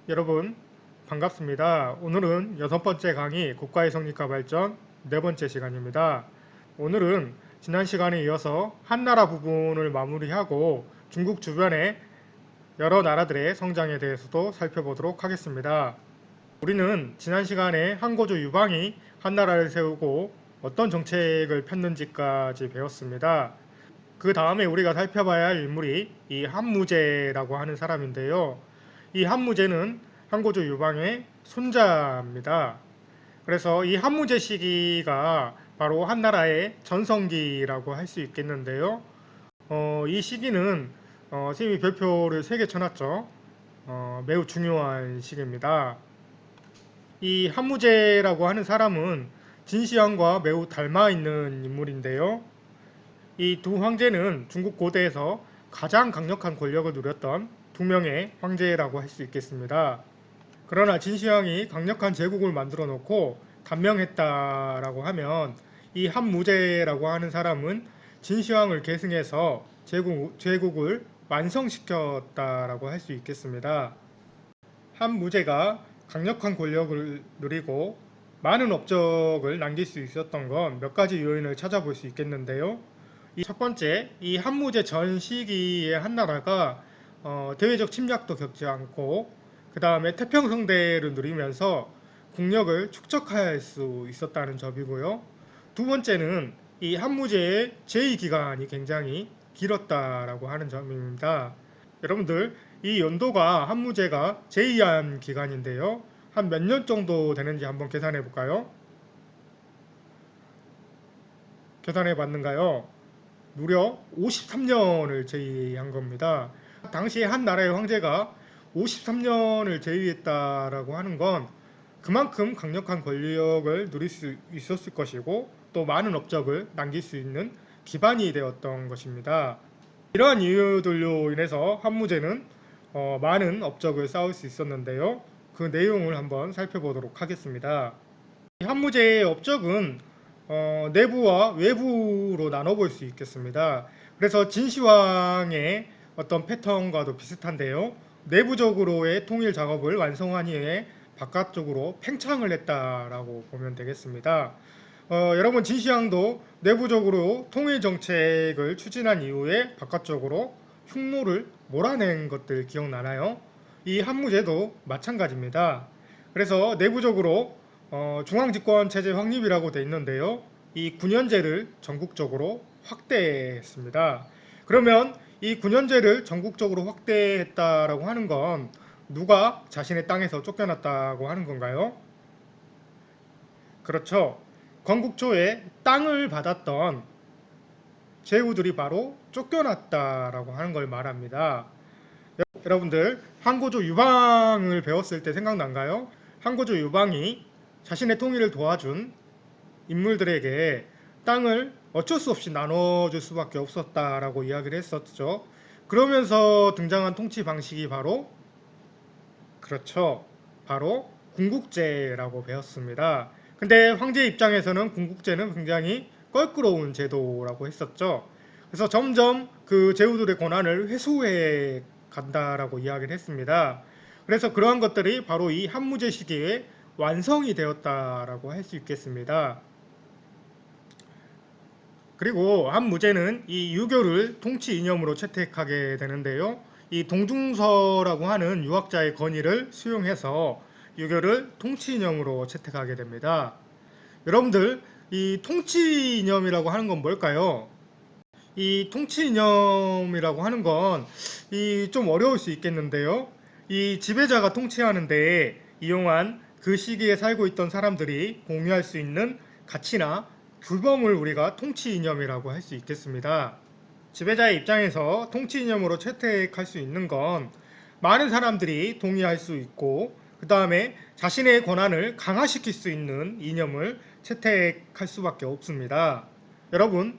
여러분 반갑습니다. 오늘은 6번째 강의 국가의 성립과 발전 4번째 시간입니다. 오늘은 지난 시간에 이어서 한나라 부분을 마무리하고 중국 주변의 여러 나라들의 성장에 대해서도 살펴보도록 하겠습니다. 우리는 지난 시간에 한고조 유방이 한나라를 세우고 어떤 정책을 폈는지까지 배웠습니다. 그 다음에 우리가 살펴봐야 할 인물이 이 한무제라고 하는 사람인데요. 이 한무제는 한고조 유방의 손자입니다. 그래서 이 한무제 시기가 바로 한나라의 전성기라고 할 수 있겠는데요. 이 시기는 선생님이 별표를 3개 쳐놨죠. 매우 중요한 시기입니다. 이 한무제라고 하는 사람은 진시황과 매우 닮아 있는 인물인데요. 이 두 황제는 중국 고대에서 가장 강력한 권력을 누렸던 2명의 황제라고 할 수 있겠습니다. 그러나 진시황이 강력한 제국을 만들어 놓고 단명했다라고 하면 이 한무제라고 하는 사람은 진시황을 계승해서 제국을 완성시켰다라고 할 수 있겠습니다. 한무제가 강력한 권력을 누리고 많은 업적을 남길 수 있었던 건 몇 가지 요인을 찾아볼 수 있겠는데요. 첫 번째, 이 한무제 전 시기의 한나라가 대외적 침략도 겪지 않고 그 다음에 태평성대를 누리면서 국력을 축적할 수 있었다는 점이고요. 두 번째는 이 한무제의 제위 기간이 굉장히 길었다라고 하는 점입니다. 여러분들, 이 연도가 한무제가 제위한 기간인데요. 한 몇 년 정도 되는지 한번 계산해 볼까요? 계산해 봤는가요? 무려 53년을 제위한 겁니다. 당시 한 나라의 황제가 53년을 제위했다라고 하는 건 그만큼 강력한 권력을 누릴 수 있었을 것이고 또 많은 업적을 남길 수 있는 기반이 되었던 것입니다. 이러한 이유들로 인해서 한무제는 많은 업적을 쌓을 수 있었는데요. 그 내용을 한번 살펴보도록 하겠습니다. 한무제의 업적은 내부와 외부로 나눠볼 수 있겠습니다. 그래서 진시황의 어떤 패턴과도 비슷한데요. 내부적으로의 통일 작업을 완성한 이후에 바깥쪽으로 팽창을 했다라고 보면 되겠습니다. 여러분 진시황도 내부적으로 통일 정책을 추진한 이후에 바깥쪽으로 흉노를 몰아낸 것들 기억나나요? 이 한무제도 마찬가지입니다. 그래서 내부적으로 중앙집권 체제 확립이라고 되어 있는데요. 이 9년제를 전국적으로 확대했습니다. 그러면 이 9년제를 전국적으로 확대했다라고 하는 건 누가 자신의 땅에서 쫓겨났다고 하는 건가요? 그렇죠. 건국 초에 땅을 받았던 제후들이 바로 쫓겨났다라고 하는 걸 말합니다. 여러분들 한고조 유방을 배웠을 때 생각난가요? 한고조 유방이 자신의 통일을 도와준 인물들에게 땅을 어쩔 수 없이 나눠줄 수밖에 없었다라고 이야기를 했었죠. 그러면서 등장한 통치 방식이 바로 그렇죠. 바로 군국제라고 배웠습니다. 근데 황제 입장에서는 군국제는 굉장히 껄끄러운 제도라고 했었죠. 그래서 점점 그 제후들의 권한을 회수해 간다라고 이야기를 했습니다. 그래서 그러한 것들이 바로 이 한무제 시기에 완성이 되었다라고 할 수 있겠습니다. 그리고 한무제는 이 유교를 통치 이념으로 채택하게 되는데요. 이 동중서라고 하는 유학자의 건의를 수용해서 유교를 통치 이념으로 채택하게 됩니다. 여러분들, 이 통치 이념이라고 하는 건 뭘까요? 이 통치 이념이라고 하는 건 이 좀 어려울 수 있겠는데요. 이 지배자가 통치하는데 이용한 그 시기에 살고 있던 사람들이 공유할 수 있는 가치나 규범을 우리가 통치 이념이라고 할 수 있겠습니다. 지배자의 입장에서 통치 이념으로 채택할 수 있는 건 많은 사람들이 동의할 수 있고 그 다음에 자신의 권한을 강화시킬 수 있는 이념을 채택할 수밖에 없습니다. 여러분,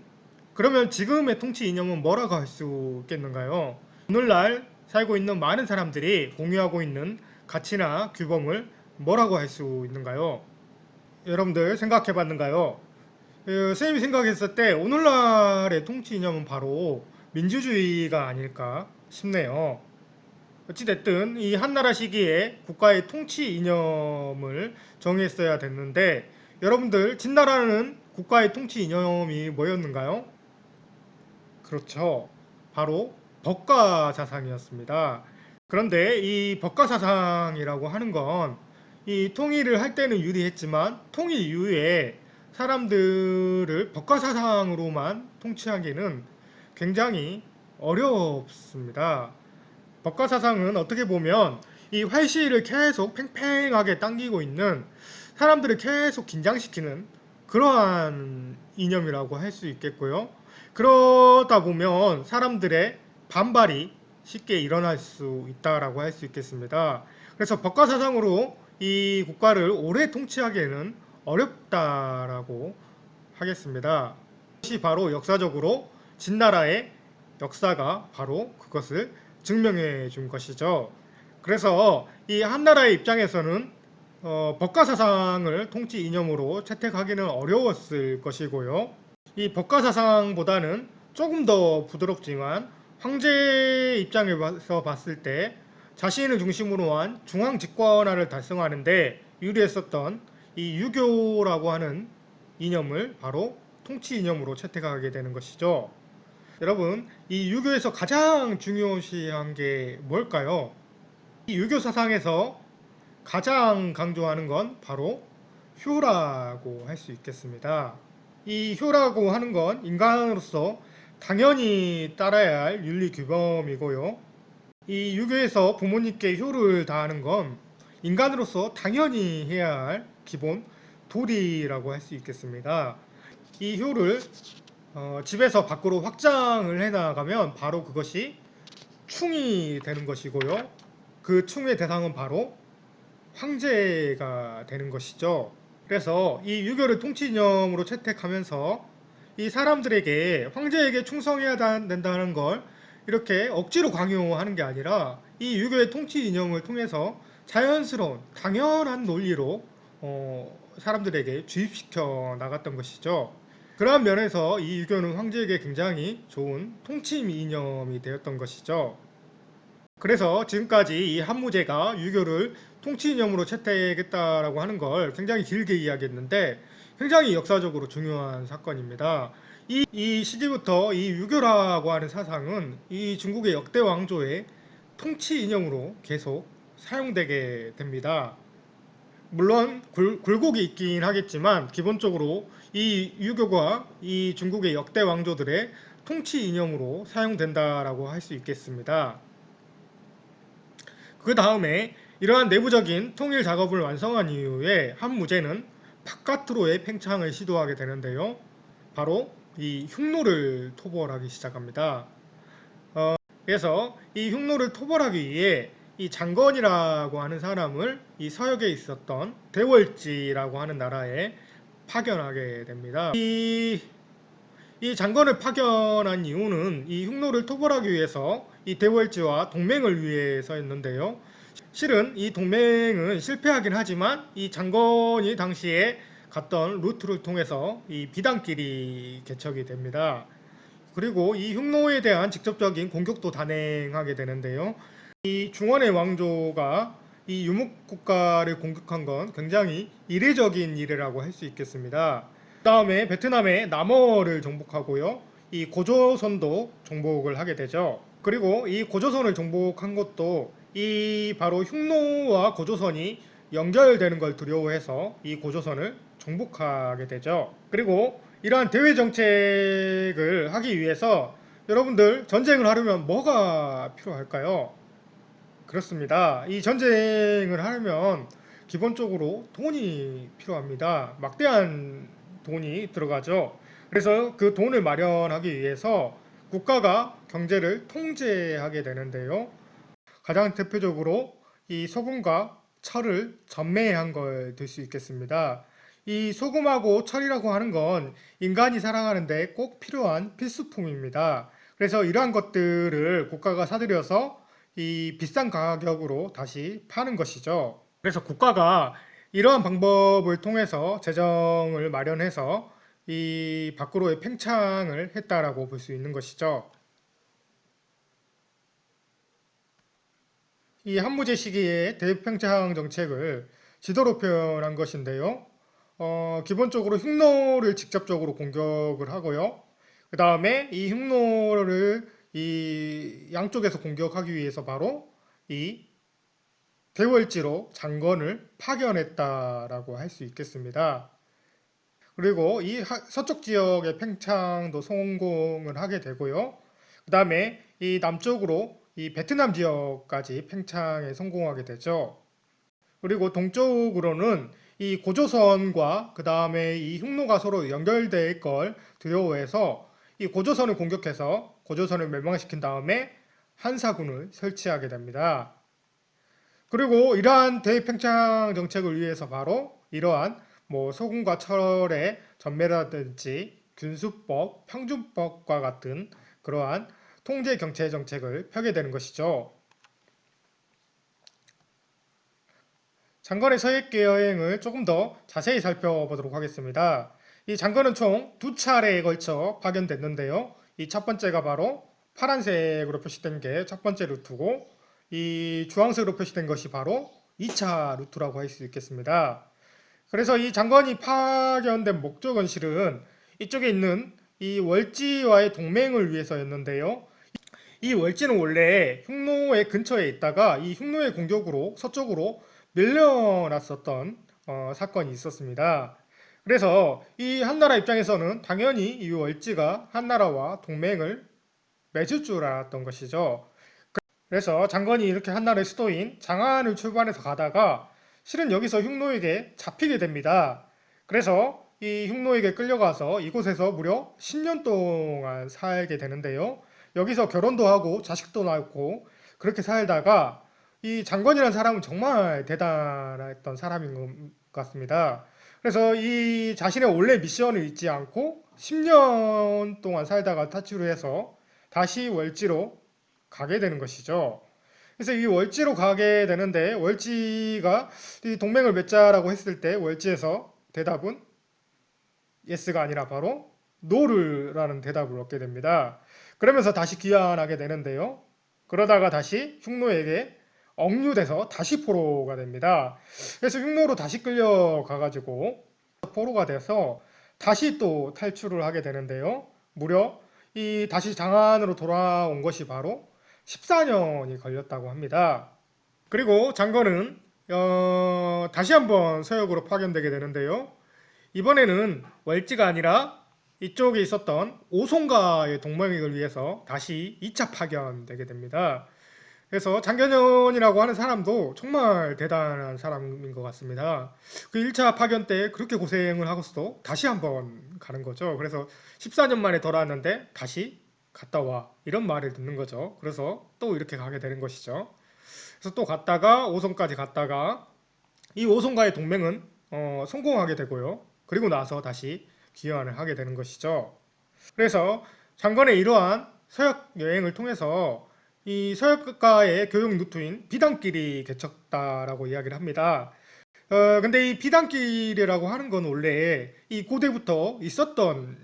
그러면 지금의 통치 이념은 뭐라고 할 수 있겠는가요? 오늘날 살고 있는 많은 사람들이 공유하고 있는 가치나 규범을 뭐라고 할 수 있는가요? 여러분들 생각해 봤는가요? 선생님이 생각했을 때 오늘날의 통치 이념은 바로 민주주의가 아닐까 싶네요. 어찌됐든 이 한나라 시기에 국가의 통치 이념을 정했어야 됐는데, 여러분들 진나라는 국가의 통치 이념이 뭐였는가요? 그렇죠. 바로 법가사상이었습니다. 그런데 이 법가사상이라고 하는 건 이 통일을 할 때는 유리했지만 통일 이후에 사람들을 법가사상으로만 통치하기는 굉장히 어렵습니다. 법가사상은 어떻게 보면 이 활시위를 계속 팽팽하게 당기고 있는, 사람들을 계속 긴장시키는 그러한 이념이라고 할 수 있겠고요. 그러다 보면 사람들의 반발이 쉽게 일어날 수 있다라고 할 수 있겠습니다. 그래서 법가사상으로 이 국가를 오래 통치하기에는 어렵다라고 하겠습니다. 이것이 바로 역사적으로 진나라의 역사가 바로 그것을 증명해 준 것이죠. 그래서 이 한나라의 입장에서는 법가사상을 통치 이념으로 채택하기는 어려웠을 것이고요. 이 법가사상보다는 조금 더 부드럽지만 황제 입장에서 봤을 때 자신을 중심으로 한 중앙 집권화를 달성하는데 유리했었던 이 유교라고 하는 이념을 바로 통치 이념으로 채택하게 되는 것이죠. 여러분, 이 유교에서 가장 중요시한 게 뭘까요? 이 유교 사상에서 가장 강조하는 건 바로 효라고 할 수 있겠습니다. 이 효라고 하는 건 인간으로서 당연히 따라야 할 윤리 규범이고요. 이 유교에서 부모님께 효를 다하는 건 인간으로서 당연히 해야 할 기본 도리라고 할 수 있겠습니다. 이 효를 집에서 밖으로 확장을 해나가면 바로 그것이 충이 되는 것이고요. 그 충의 대상은 바로 황제가 되는 것이죠. 그래서 이 유교를 통치 이념으로 채택하면서 이 사람들에게 황제에게 충성해야 된다는 걸 이렇게 억지로 강요하는 게 아니라 이 유교의 통치 이념을 통해서 자연스러운 당연한 논리로 사람들에게 주입시켜 나갔던 것이죠. 그러한 면에서 이 유교는 황제에게 굉장히 좋은 통치 이념이 되었던 것이죠. 그래서 지금까지 이 한무제가 유교를 통치 이념으로 채택했다라고 하는 걸 굉장히 길게 이야기했는데 굉장히 역사적으로 중요한 사건입니다. 이 시기부터 이 유교라고 하는 사상은 이 중국의 역대 왕조의 통치 이념으로 계속 사용되게 됩니다. 물론 굴곡이 있긴 하겠지만 기본적으로 이 유교가 이 중국의 역대 왕조들의 통치 이념으로 사용된다라고 할 수 있겠습니다. 그 다음에 이러한 내부적인 통일 작업을 완성한 이후에 한무제는 바깥으로의 팽창을 시도하게 되는데요. 바로 이 흉노를 토벌하기 시작합니다. 그래서 이 흉노를 토벌하기 위해 이 장건이라고 하는 사람을 이 서역에 있었던 대월지라고 하는 나라에 파견하게 됩니다. 이 장건을 파견한 이유는 이 흉노를 토벌하기 위해서 이 대월지와 동맹을 위해서였는데요. 실은 이 동맹은 실패하긴 하지만 이 장건이 당시에 갔던 루트를 통해서 이 비단길이 개척이 됩니다. 그리고 이 흉노에 대한 직접적인 공격도 단행하게 되는데요. 이 중원의 왕조가 이 유목국가를 공격한 건 굉장히 이례적인 일이라고 할 수 있겠습니다. 그 다음에 베트남의 남어를 정복하고요. 이 고조선도 정복을 하게 되죠. 그리고 이 고조선을 정복한 것도 이 바로 흉노와 고조선이 연결되는 걸 두려워해서 이 고조선을 정복하게 되죠. 그리고 이러한 대외 정책을 하기 위해서 여러분들 전쟁을 하려면 뭐가 필요할까요? 그렇습니다. 이 전쟁을 하려면 기본적으로 돈이 필요합니다. 막대한 돈이 들어가죠. 그래서 그 돈을 마련하기 위해서 국가가 경제를 통제하게 되는데요. 가장 대표적으로 이 소금과 철을 전매한 걸 들 수 있겠습니다. 이 소금하고 철이라고 하는 건 인간이 살아가는데 꼭 필요한 필수품입니다. 그래서 이러한 것들을 국가가 사들여서 이 비싼 가격으로 다시 파는 것이죠. 그래서 국가가 이러한 방법을 통해서 재정을 마련해서 이 밖으로의 팽창을 했다라고 볼 수 있는 것이죠. 이 한무제 시기의 대평창 정책을 지도로 표현한 것인데요. 기본적으로 흉노를 직접적으로 공격을 하고요. 그 다음에 이 흉노를 이 양쪽에서 공격하기 위해서 바로 이 대월지로 장건을 파견했다라고 할 수 있겠습니다. 그리고 이 서쪽 지역의 팽창도 성공을 하게 되고요. 그 다음에 이 남쪽으로 이 베트남 지역까지 팽창에 성공하게 되죠. 그리고 동쪽으로는 이 고조선과 그 다음에 이 흉노가 서로 연결될 걸 두려워해서 이 고조선을 공격해서 고조선을 멸망시킨 다음에 한사군을 설치하게 됩니다. 그리고 이러한 대팽창 정책을 위해서 바로 이러한 뭐 소금과 철의 전매라든지 균수법, 평준법과 같은 그러한 통제 경제 정책을 펴게 되는 것이죠. 장건의 서해 여행을 조금 더 자세히 살펴보도록 하겠습니다. 이 장건은 총 두 차례에 걸쳐 파견됐는데요. 이 첫 번째가 바로 파란색으로 표시된 게 첫 번째 루트고 이 주황색으로 표시된 것이 바로 2차 루트라고 할 수 있겠습니다. 그래서 이 장건이 파견된 목적은 실은 이쪽에 있는 이 월지와의 동맹을 위해서였는데요. 이 월지는 원래 흉노의 근처에 있다가 이 흉노의 공격으로 서쪽으로 밀려났었던 사건이 있었습니다. 그래서 이 한나라 입장에서는 당연히 이 월지가 한나라와 동맹을 맺을 줄 알았던 것이죠. 그래서 장건이 이렇게 한나라의 수도인 장안을 출발해서 가다가 실은 여기서 흉노에게 잡히게 됩니다. 그래서 이 흉노에게 끌려가서 이곳에서 무려 10년 동안 살게 되는데요. 여기서 결혼도 하고 자식도 낳고 그렇게 살다가 이 장건이라는 사람은 정말 대단했던 사람인 것 같습니다. 그래서 이 자신의 원래 미션을 잊지 않고 10년 동안 살다가 탈출을 해서 다시 월지로 가게 되는 것이죠. 그래서 이 월지로 가게 되는데 월지가 이 동맹을 맺자라고 했을 때 월지에서 대답은 yes가 아니라 바로 no라는 대답을 얻게 됩니다. 그러면서 다시 귀환하게 되는데요. 그러다가 다시 흉노에게 억류돼서 다시 포로가 됩니다. 그래서 흉노로 다시 끌려가가지고 포로가 돼서 다시 또 탈출을 하게 되는데요. 무려 이 다시 장안으로 돌아온 것이 바로 14년이 걸렸다고 합니다. 그리고 장건은 다시 한번 서역으로 파견되게 되는데요. 이번에는 월지가 아니라 이쪽에 있었던 오송가의 동맹을 위해서 다시 2차 파견되게 됩니다. 그래서 장견연이라고 하는 사람도 정말 대단한 사람인 것 같습니다. 그 1차 파견 때 그렇게 고생을 하고서도 다시 한번 가는 거죠. 그래서 14년 만에 돌아왔는데 다시 갔다 와. 이런 말을 듣는 거죠. 그래서 또 이렇게 가게 되는 것이죠. 그래서 또 갔다가 오송까지 갔다가 이 오송과의 동맹은 성공하게 되고요. 그리고 나서 다시 귀환을 하게 되는 것이죠. 그래서 장건의 이러한 서역 여행을 통해서 이 서역가의 교육 루트인 비단길이 개척다라고 이야기를 합니다. 근데 이 비단길이라고 하는 건 원래 이 고대부터 있었던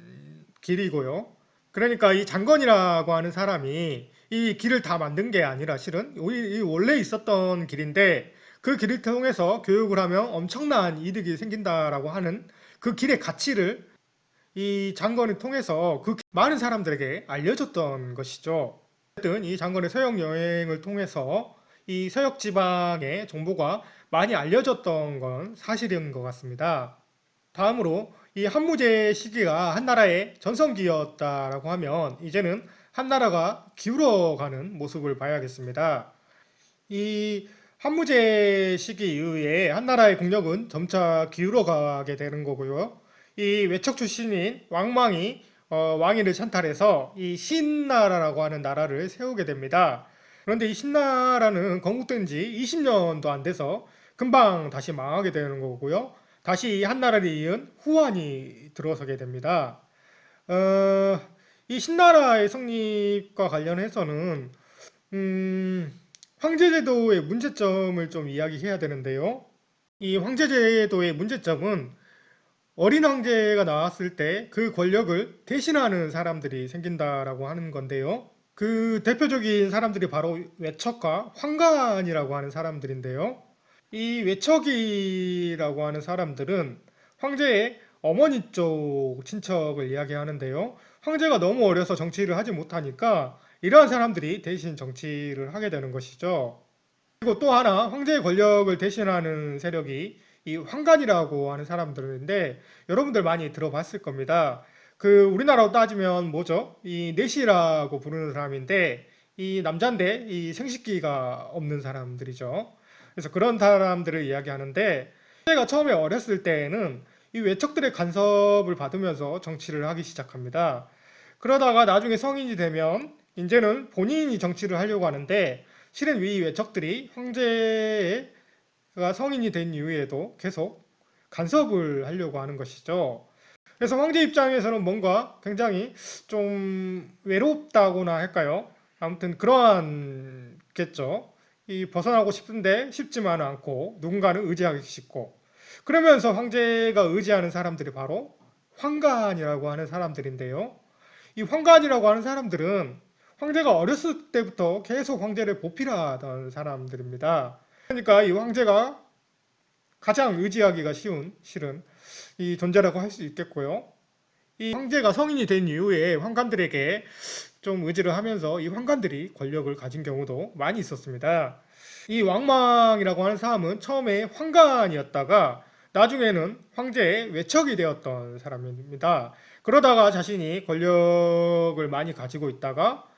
길이고요. 그러니까 이 장건이라고 하는 사람이 이 길을 다 만든 게 아니라 실은 이 원래 있었던 길인데 그 길을 통해서 교육을 하면 엄청난 이득이 생긴다라고 하는 그 길의 가치를 이 장건을 통해서 그 많은 사람들에게 알려줬던 것이죠. 어쨌든 이 장건의 서역 여행을 통해서 이 서역 지방의 정보가 많이 알려졌던 건 사실인 것 같습니다. 다음으로 이 한무제 시기가 한나라의 전성기였다라고 하면 이제는 한나라가 기울어가는 모습을 봐야겠습니다. 이 한무제 시기 이후에 한나라의 국력은 점차 기울어가게 되는 거고요. 이 외척 출신인 왕망이 왕위를 찬탈해서 이 신나라라고 하는 나라를 세우게 됩니다. 그런데 이 신나라는 건국된 지 20년도 안 돼서 금방 다시 망하게 되는 거고요. 다시 이 한나라를 이은 후한이 들어서게 됩니다. 어, 이 신나라의 성립과 관련해서는 황제제도의 문제점을 좀 이야기해야 되는데요. 이 황제제도의 문제점은 어린 황제가 나왔을 때 그 권력을 대신하는 사람들이 생긴다라고 하는 건데요. 그 대표적인 사람들이 바로 외척과 황간이라고 하는 사람들인데요. 이 외척이라고 하는 사람들은 황제의 어머니 쪽 친척을 이야기하는데요. 황제가 너무 어려서 정치를 하지 못하니까 이러한 사람들이 대신 정치를 하게 되는 것이죠. 그리고 또 하나 황제의 권력을 대신하는 세력이 이 황간이라고 하는 사람들인데 여러분들 많이 들어봤을 겁니다. 그 우리나라로 따지면 뭐죠? 이 내시라고 부르는 사람인데 이 남자인데 이 생식기가 없는 사람들이죠. 그래서 그런 사람들을 이야기하는데 황제가 처음에 어렸을 때에는 이 외척들의 간섭을 받으면서 정치를 하기 시작합니다. 그러다가 나중에 성인이 되면 이제는 본인이 정치를 하려고 하는데 실은 위 외척들이 황제가 성인이 된 이후에도 계속 간섭을 하려고 하는 것이죠. 그래서 황제 입장에서는 뭔가 굉장히 좀 외롭다고나 할까요? 아무튼 그러한 겠죠. 이 벗어나고 싶은데 쉽지만은 않고 누군가는 의지하기 쉽고 그러면서 황제가 의지하는 사람들이 바로 황간이라고 하는 사람들인데요. 이 황간이라고 하는 사람들은 황제가 어렸을 때부터 계속 황제를 보필하던 사람들입니다. 그러니까 이 황제가 가장 의지하기가 쉬운 실은 이 존재라고 할 수 있겠고요. 이 황제가 성인이 된 이후에 황관들에게 좀 의지를 하면서 이 황관들이 권력을 가진 경우도 많이 있었습니다. 이 왕망이라고 하는 사람은 처음에 황관이었다가 나중에는 황제의 외척이 되었던 사람입니다. 그러다가 자신이 권력을 많이 가지고 있다가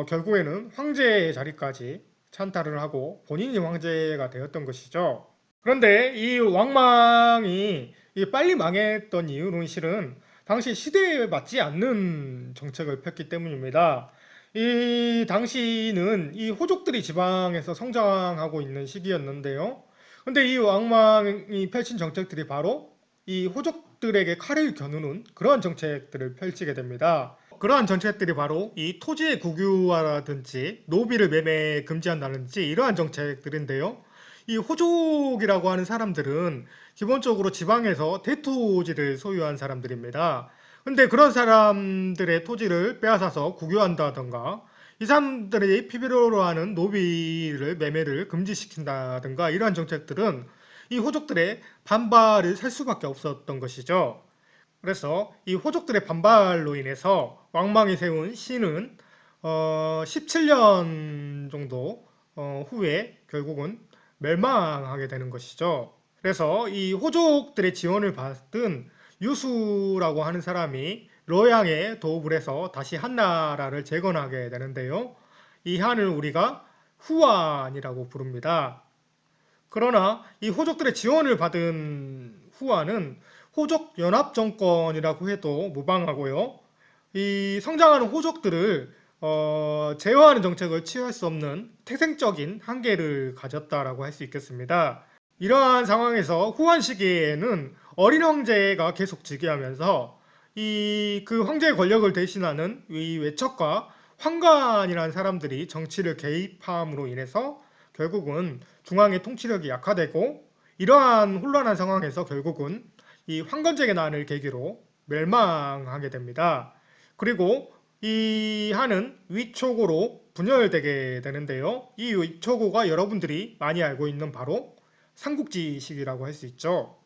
결국에는 황제의 자리까지 찬탈을 하고 본인이 황제가 되었던 것이죠. 그런데 이 왕망이 빨리 망했던 이유는 실은 당시 시대에 맞지 않는 정책을 폈기 때문입니다. 이 당시는 이 호족들이 지방에서 성장하고 있는 시기였는데요. 근데 이 왕망이 펼친 정책들이 바로 이 호족들에게 칼을 겨누는 그러한 정책들을 펼치게 됩니다. 그러한 정책들이 바로 이 토지의 국유화라든지 노비를 매매 금지한다든지 이러한 정책들인데요. 이 호족이라고 하는 사람들은 기본적으로 지방에서 대토지를 소유한 사람들입니다. 근데 그런 사람들의 토지를 빼앗아서 국유한다던가 이 사람들이 필요로 하는 노비를 매매를 금지시킨다던가 이러한 정책들은 이 호족들의 반발을 살 수밖에 없었던 것이죠. 그래서 이 호족들의 반발로 인해서 왕망이 세운 시는 17년 정도 후에 결국은 멸망하게 되는 것이죠. 그래서 이 호족들의 지원을 받은 유수라고 하는 사람이 러양에 도읍을 해서 다시 한나라를 재건하게 되는데요. 이 한을 우리가 후한이라고 부릅니다. 그러나 이 호족들의 지원을 받은 후한은 호족 연합 정권이라고 해도 무방하고요. 이 성장하는 호족들을 제어하는 정책을 취할 수 없는 태생적인 한계를 가졌다라고 할 수 있겠습니다. 이러한 상황에서 후한 시기에는 어린 황제가 계속 즉위하면서 이 그 황제의 권력을 대신하는 이 외척과 황관이라는 사람들이 정치를 개입함으로 인해서 결국은 중앙의 통치력이 약화되고 이러한 혼란한 상황에서 결국은 이 황건적의 난을 계기로 멸망하게 됩니다. 그리고 이 한은 위초고로 분열되게 되는데요. 이 위초고가 여러분들이 많이 알고 있는 바로 삼국지식이라고 할 수 있죠.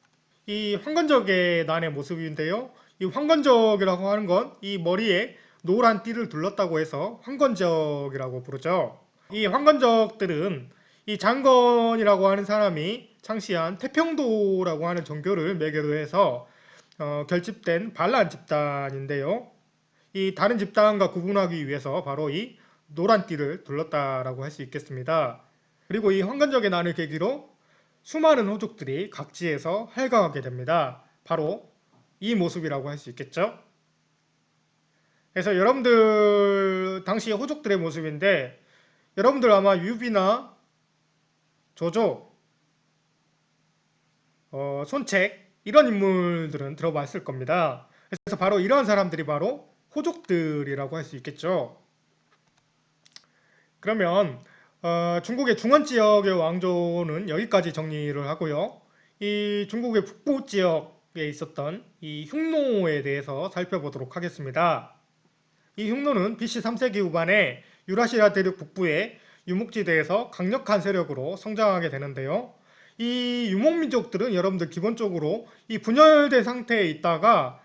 이 황건적의 난의 모습인데요. 이 황건적이라고 하는 건 이 머리에 노란 띠를 둘렀다고 해서 황건적이라고 부르죠. 이 황건적들은 이 장건이라고 하는 사람이 창시한 태평도라고 하는 종교를 매개로 해서 결집된 반란 집단인데요. 이 다른 집단과 구분하기 위해서 바로 이 노란 띠를 둘렀다라고 할 수 있겠습니다. 그리고 이 황건적의 난을 계기로 수많은 호족들이 각지에서 활강하게 됩니다. 바로 이 모습이라고 할 수 있겠죠. 그래서 여러분들 당시 호족들의 모습인데 여러분들 아마 유비나 조조, 손책 이런 인물들은 들어봤을 겁니다. 그래서 바로 이런 사람들이 바로 호족들이라고 할 수 있겠죠. 그러면 중국의 중원 지역의 왕조는 여기까지 정리를 하고요. 이 중국의 북부 지역에 있었던 이 흉노에 대해서 살펴보도록 하겠습니다. 이 흉노는 BC 3세기 후반에 유라시아 대륙 북부의 유목지대에서 강력한 세력으로 성장하게 되는데요. 이 유목민족들은 여러분들 기본적으로 이 분열된 상태에 있다가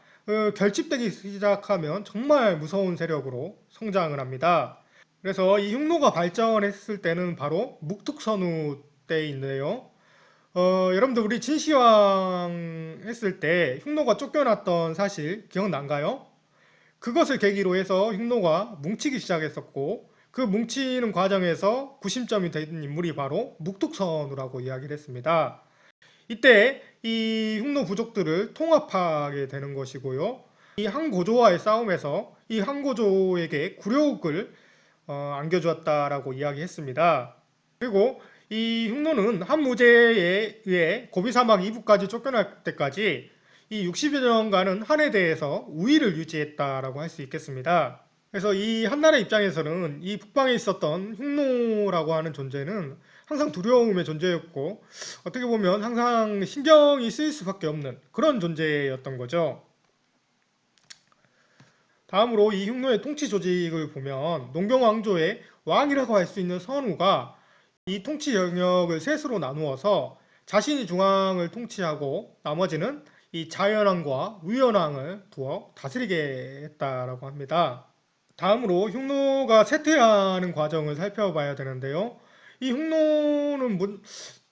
결집되기 시작하면 정말 무서운 세력으로 성장을 합니다. 그래서 이 흉노가 발전했을 때는 바로 묵툭선후 때인데요. 여러분들 우리 진시황 했을 때 흉노가 쫓겨났던 사실 기억난가요? 그것을 계기로 해서 흉노가 뭉치기 시작했었고 그 뭉치는 과정에서 구심점이 된 인물이 바로 묵툭선후라고 이야기를 했습니다. 이때 이 흉노 부족들을 통합하게 되는 것이고요. 이 항고조와의 싸움에서 이 항고조에게 굴욕을 안겨주었다라고 이야기했습니다. 그리고 이 흉노는 한무제에 의해 고비사막 이북까지 쫓겨날 때까지 이 60여 년간은 한에 대해서 우위를 유지했다라고 할 수 있겠습니다. 그래서 이 한나라 입장에서는 이 북방에 있었던 흉노라고 하는 존재는 항상 두려움의 존재였고 어떻게 보면 항상 신경이 쓰일 수밖에 없는 그런 존재였던 거죠. 다음으로 이 흉노의 통치 조직을 보면 농경왕조의 왕이라고 할 수 있는 선우가 이 통치 영역을 셋으로 나누어서 자신이 중앙을 통치하고 나머지는 이 자연왕과 위연왕을 두어 다스리게 했다라고 합니다. 다음으로 흉노가 쇠퇴하는 과정을 살펴봐야 되는데요. 이 흉노는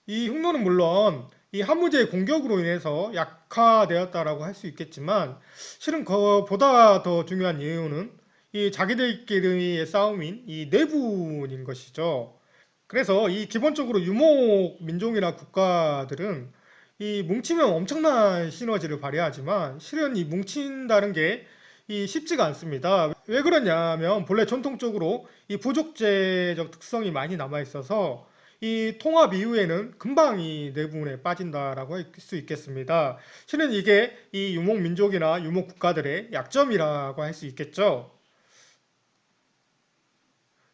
이 흉노는 물론 이 한무제의 공격으로 인해서 약화되었다라고 할 수 있겠지만 실은 그보다 더 중요한 이유는 이 자기들끼리의 싸움인 이 내분인 것이죠. 그래서 이 기본적으로 유목 민족이나 국가들은 이 뭉치면 엄청난 시너지를 발휘하지만 실은 이 뭉친다는 게 이 쉽지가 않습니다. 왜 그러냐면 본래 전통적으로 이 부족제적 특성이 많이 남아 있어서 이 통합 이후에는 금방 이 내분에 빠진다라고 할 수 있겠습니다. 실은 이게 이 유목 민족이나 유목 국가들의 약점이라고 할 수 있겠죠.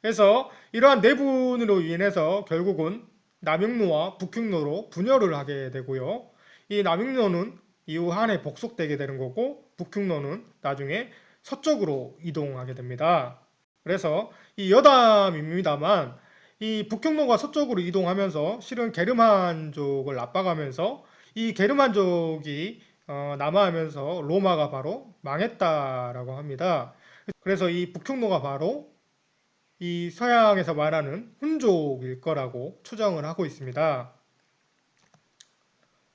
그래서 이러한 내분으로 인해서 결국은 남흉노와 북흉노로 분열을 하게 되고요. 이 남흉노는 이후 한해 복속되게 되는 거고 북흉노는 나중에 서쪽으로 이동하게 됩니다. 그래서 이 여담입니다만 이 북흉노가 서쪽으로 이동하면서 실은 게르만족을 압박하면서 이 게르만족이 남하하면서 로마가 바로 망했다라고 합니다. 그래서 이 북흉노가 바로 이 서양에서 말하는 훈족일 거라고 추정을 하고 있습니다.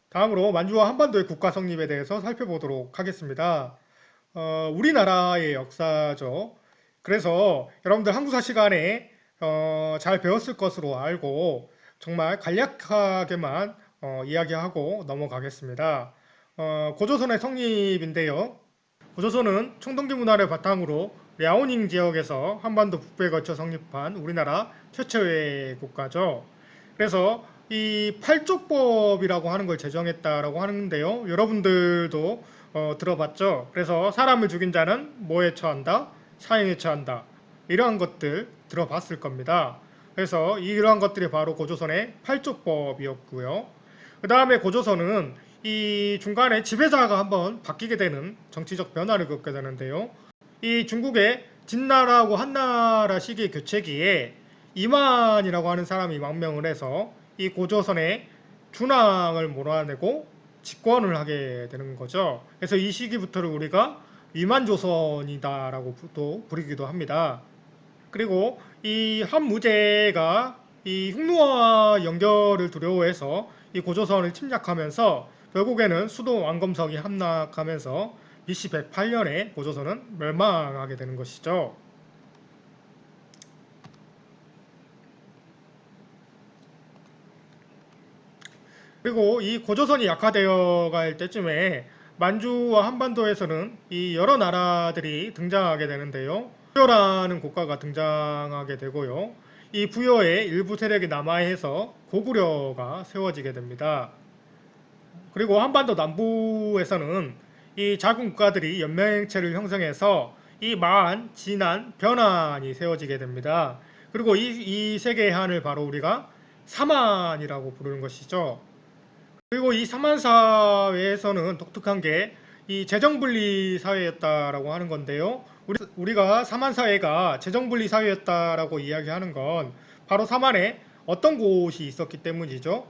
다음으로 만주와 한반도의 국가 성립에 대해서 살펴보도록 하겠습니다. 우리나라의 역사죠. 그래서 여러분들 한국사 시간에 잘 배웠을 것으로 알고 정말 간략하게만 이야기하고 넘어가겠습니다. 고조선의 성립인데요. 고조선은 청동기 문화를 바탕으로 랴오닝 지역에서 한반도 북부에 걸쳐 성립한 우리나라 최초의 국가죠. 그래서 이 팔족법이라고 하는 걸 제정했다라고 하는데요. 여러분들도 들어봤죠. 그래서 사람을 죽인 자는 뭐에 처한다? 사형에 처한다. 이러한 것들 들어봤을 겁니다. 그래서 이러한 것들이 바로 고조선의 팔족법이었고요. 그 다음에 고조선은 이 중간에 지배자가 한번 바뀌게 되는 정치적 변화를 겪게 되는데요. 이 중국의 진나라하고 한나라 시기 교체기에 이만이라고 하는 사람이 망명을 해서 이 고조선의 준왕을 몰아내고 집권을 하게 되는 거죠. 그래서 이 시기부터를 우리가 위만조선이다라고 또 부르기도 합니다. 그리고 이 한무제가 이 흉노와 연결을 두려워해서 이 고조선을 침략하면서 결국에는 수도 왕검성이 함락하면서 BC 108년에 고조선은 멸망하게 되는 것이죠. 그리고 이 고조선이 약화되어 갈 때쯤에 만주와 한반도에서는 이 여러 나라들이 등장하게 되는데요. 부여라는 국가가 등장하게 되고요. 이 부여에 일부 세력이 남하해서 고구려가 세워지게 됩니다. 그리고 한반도 남부에서는 이 작은 국가들이 연맹체를 형성해서 이 만, 진안, 변안이 세워지게 됩니다. 그리고 이 세 개의 한을 바로 우리가 사만이라고 부르는 것이죠. 그리고 이 사만 사회에서는 독특한 게 이 재정분리 사회였다라고 하는 건데요. 우리가 사만 사회가 재정분리 사회였다라고 이야기하는 건 바로 사만에 어떤 곳이 있었기 때문이죠.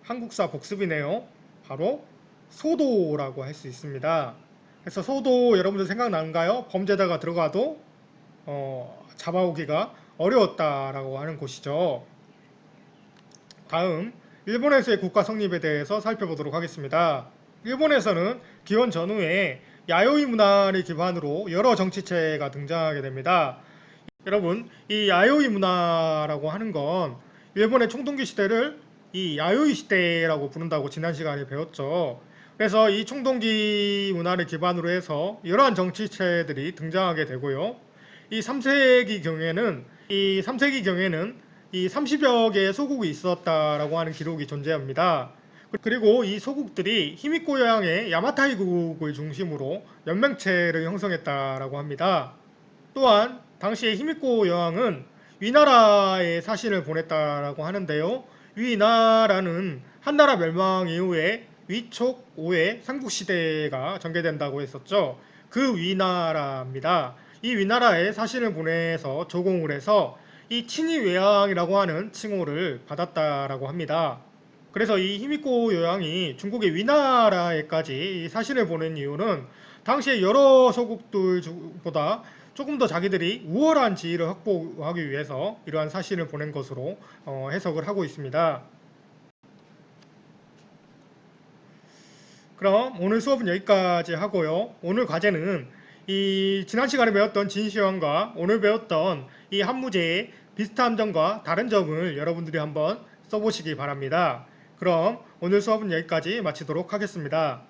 한국사 복습이네요. 바로 소도라고 할 수 있습니다. 그래서 소도 여러분들 생각나는가요? 범죄자가 들어가도 잡아오기가 어려웠다라고 하는 곳이죠. 다음 일본에서의 국가 성립에 대해서 살펴보도록 하겠습니다. 일본에서는 기원 전후에 야요이 문화를 기반으로 여러 정치체가 등장하게 됩니다. 여러분, 이 야요이 문화라고 하는 건 일본의 총동기 시대를 이 야요이 시대라고 부른다고 지난 시간에 배웠죠. 그래서 이 총동기 문화를 기반으로 해서 이러한 정치체들이 등장하게 되고요. 이 3세기 경에는 이 30여 개의 소국이 있었다라고 하는 기록이 존재합니다. 그리고 이 소국들이 히미코양의 야마타이국을 중심으로 연맹체를 형성했다라고 합니다. 또한 당시에 히미코 여왕은 위나라에 사신을 보냈다라고 하는데요. 위나라는 한나라 멸망 이후에 위촉 5의 삼국시대가 전개된다고 했었죠. 그 위나라입니다. 이 위나라에 사신을 보내서 조공을 해서 이 친위외왕이라고 하는 칭호를 받았다라고 합니다. 그래서 이 히미코 요양이 중국의 위나라에까지 사신을 보낸 이유는 당시에 여러 소국들보다 조금 더 자기들이 우월한 지위를 확보하기 위해서 이러한 사신을 보낸 것으로 해석을 하고 있습니다. 그럼 오늘 수업은 여기까지 하고요. 오늘 과제는 이 지난 시간에 배웠던 진시황과 오늘 배웠던 이 한 문제의 비슷한 점과 다른 점을 여러분들이 한번 써보시기 바랍니다. 그럼 오늘 수업은 여기까지 마치도록 하겠습니다.